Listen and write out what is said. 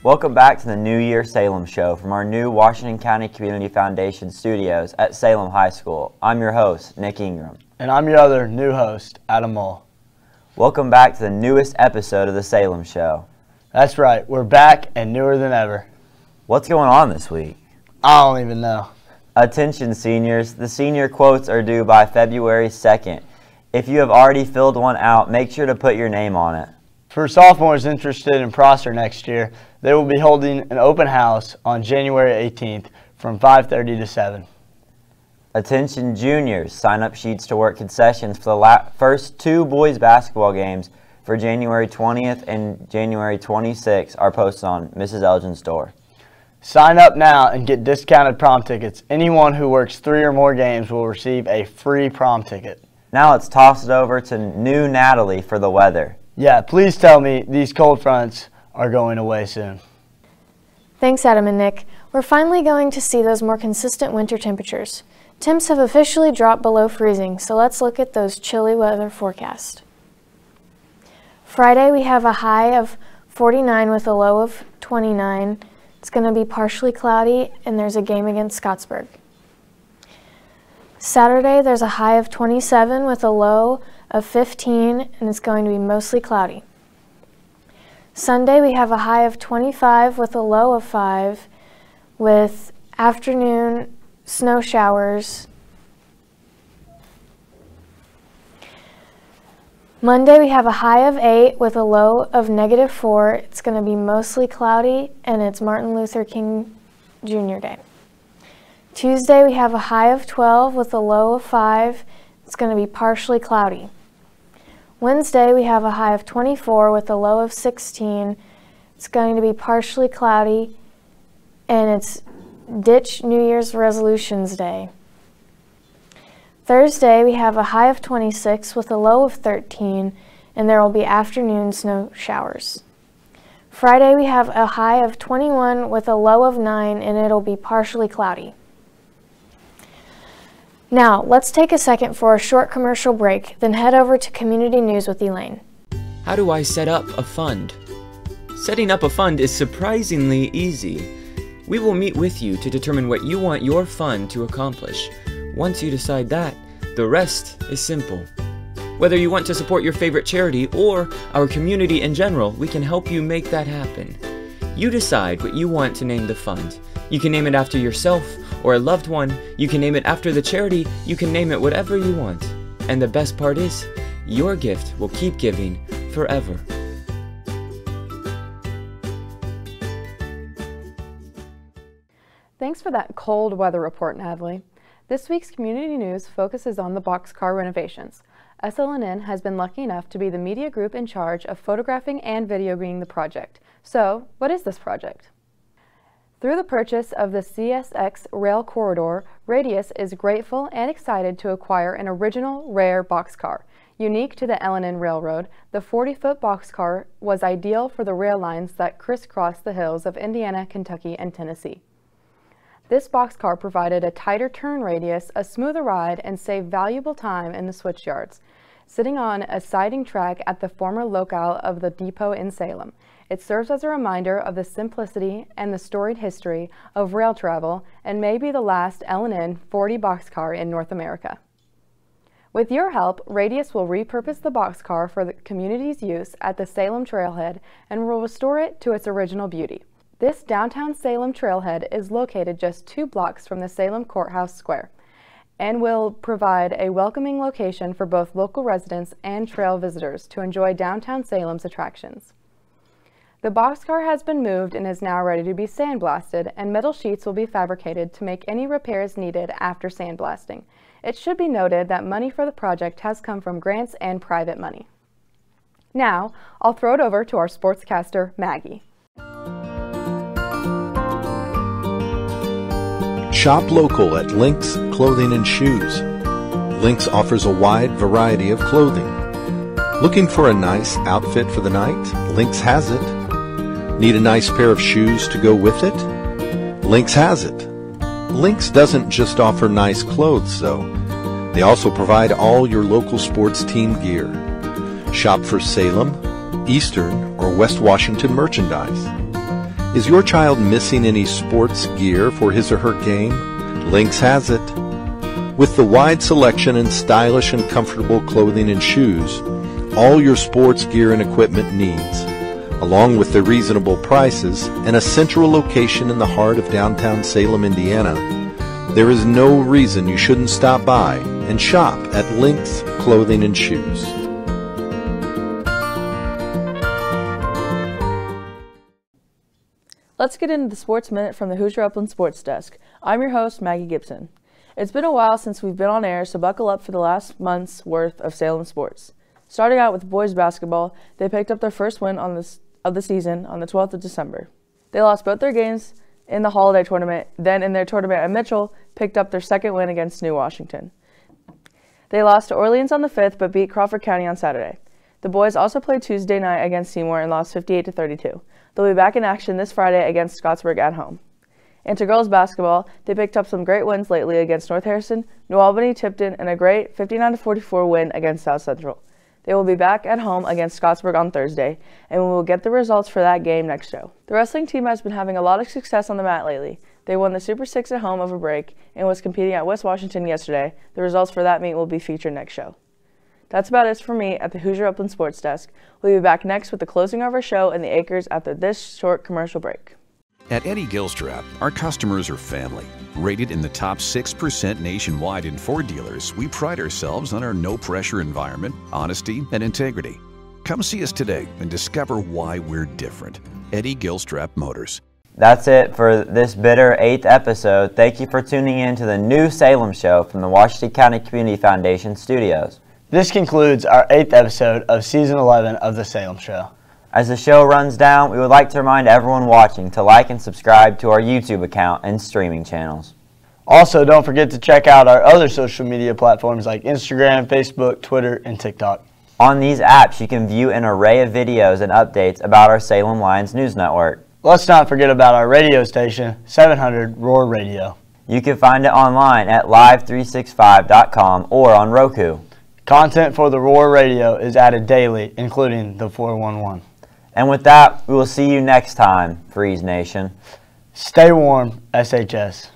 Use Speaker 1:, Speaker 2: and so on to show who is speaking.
Speaker 1: Welcome back to the New Year Salem Show from our new Washington County Community Foundation studios at Salem High School. I'm your host, Nick Ingram.
Speaker 2: And I'm your other new host, Adam Mull.
Speaker 1: Welcome back to the newest episode of the Salem Show.
Speaker 2: That's right, we're back and newer than ever.
Speaker 1: What's going on this week?
Speaker 2: I don't even know.
Speaker 1: Attention seniors, the senior quotes are due by February 2nd. If you have already filled one out, make sure to put your name on it.
Speaker 2: For sophomores interested in Prosser next year, they will be holding an open house on January 18th from 5:30 to 7.
Speaker 1: Attention juniors, sign-up sheets to work concessions for the first two boys basketball games for January 20th and January 26th are posted on Mrs. Elgin's door.
Speaker 2: Sign up now and get discounted prom tickets. Anyone who works 3 or more games will receive a free prom ticket.
Speaker 1: Now let's toss it over to new Natalie for the weather.
Speaker 2: Yeah, please tell me these cold fronts are going away soon.
Speaker 3: Thanks, Adam and Nick. We're finally going to see those more consistent winter temperatures. Temps have officially dropped below freezing, so let's look at those chilly weather forecasts. Friday, we have a high of 49 with a low of 29. It's going to be partially cloudy, and there's a game against Scottsburg. Saturday, there's a high of 27 with a low of 15, and it's going to be mostly cloudy. Sunday, we have a high of 25 with a low of 5 with afternoon snow showers. Monday, we have a high of 8 with a low of -4. It's going to be mostly cloudy, and it's Martin Luther King Jr. Day. Tuesday, we have a high of 12 with a low of 5. It's going to be partially cloudy. Wednesday, we have a high of 24 with a low of 16. It's going to be partially cloudy, and it's Ditch New Year's Resolutions Day. Thursday, we have a high of 26 with a low of 13, and there will be afternoon snow showers. Friday, we have a high of 21 with a low of 9, and it'll be partially cloudy. Now, let's take a second for a short commercial break, then head over to Community News with Elaine.
Speaker 4: How do I set up a fund? Setting up a fund is surprisingly easy. We will meet with you to determine what you want your fund to accomplish. Once you decide that, the rest is simple. Whether you want to support your favorite charity or our community in general, we can help you make that happen. You decide what you want to name the fund. You can name it after yourself or a loved one. You can name it after the charity. You can name it whatever you want. And the best part is, your gift will keep giving forever.
Speaker 5: Thanks for that cold weather report, Natalie. This week's community news focuses on the boxcar renovations. SLNN has been lucky enough to be the media group in charge of photographing and videoing the project. So, what is this project? Through the purchase of the CSX rail corridor, Radius is grateful and excited to acquire an original, rare boxcar. Unique to the L&N Railroad, the 40-foot boxcar was ideal for the rail lines that crisscross the hills of Indiana, Kentucky, and Tennessee. This boxcar provided a tighter turn radius, a smoother ride, and saved valuable time in the switch yards. Sitting on a siding track at the former locale of the depot in Salem, it serves as a reminder of the simplicity and the storied history of rail travel and may be the last L&N 40 boxcar in North America. With your help, Radius will repurpose the boxcar for the community's use at the Salem Trailhead and will restore it to its original beauty. This downtown Salem trailhead is located just 2 blocks from the Salem Courthouse Square and will provide a welcoming location for both local residents and trail visitors to enjoy downtown Salem's attractions. The boxcar has been moved and is now ready to be sandblasted, and metal sheets will be fabricated to make any repairs needed after sandblasting. It should be noted that money for the project has come from grants and private money. Now, I'll throw it over to our sportscaster, Maggie.
Speaker 6: Shop local at Lynx Clothing and Shoes. Lynx offers a wide variety of clothing. Looking for a nice outfit for the night? Lynx has it. Need a nice pair of shoes to go with it? Lynx has it. Lynx doesn't just offer nice clothes, though. They also provide all your local sports team gear. Shop for Salem, Eastern, or West Washington merchandise. Is your child missing any sports gear for his or her game? Lynx has it. With the wide selection and stylish and comfortable clothing and shoes, all your sports gear and equipment needs, along with their reasonable prices and a central location in the heart of downtown Salem, Indiana, there is no reason you shouldn't stop by and shop at Lynx Clothing and Shoes.
Speaker 7: Let's get into the Sports Minute from the Hoosier Upland Sports Desk. I'm your host, Maggie Gibson. It's been a while since we've been on air, so buckle up for the last month's worth of Salem sports. Starting out with boys basketball, they picked up their first win of the season on the 12th of December. They lost both their games in the holiday tournament, then in their tournament at Mitchell, picked up their second win against New Washington. They lost to Orleans on the 5th, but beat Crawford County on Saturday. The boys also played Tuesday night against Seymour and lost 58-32. They'll be back in action this Friday against Scottsburg at home. And to girls basketball, they picked up some great wins lately against North Harrison, New Albany, Tipton, and a great 59-44 win against South Central. They will be back at home against Scottsburg on Thursday, and we will get the results for that game next show. The wrestling team has been having a lot of success on the mat lately. They won the Super 6 at home over break and was competing at West Washington yesterday. The results for that meet will be featured next show. That's about it for me at the Hoosier Upland Sports Desk. We'll be back next with the closing of our show in the Acres after this short commercial break.
Speaker 8: At Eddie Gilstrap, our customers are family. Rated in the top 6% nationwide in Ford dealers, we pride ourselves on our no-pressure environment, honesty, and integrity. Come see us today and discover why we're different. Eddie Gilstrap Motors.
Speaker 1: That's it for this bitter 8th episode. Thank you for tuning in to the new Salem show from the Washington County Community Foundation studios.
Speaker 2: This concludes our 8th episode of Season 11 of The Salem Show.
Speaker 1: As the show runs down, we would like to remind everyone watching to like and subscribe to our YouTube account and streaming channels.
Speaker 2: Also, don't forget to check out our other social media platforms like Instagram, Facebook, Twitter, and TikTok.
Speaker 1: On these apps, you can view an array of videos and updates about our Salem Lions News Network.
Speaker 2: Let's not forget about our radio station, 700 Roar Radio.
Speaker 1: You can find it online at live365.com or on Roku.
Speaker 2: Content for the Roar Radio is added daily, including the 411.
Speaker 1: And with that, we will see you next time, Freeze Nation.
Speaker 2: Stay warm, SHS.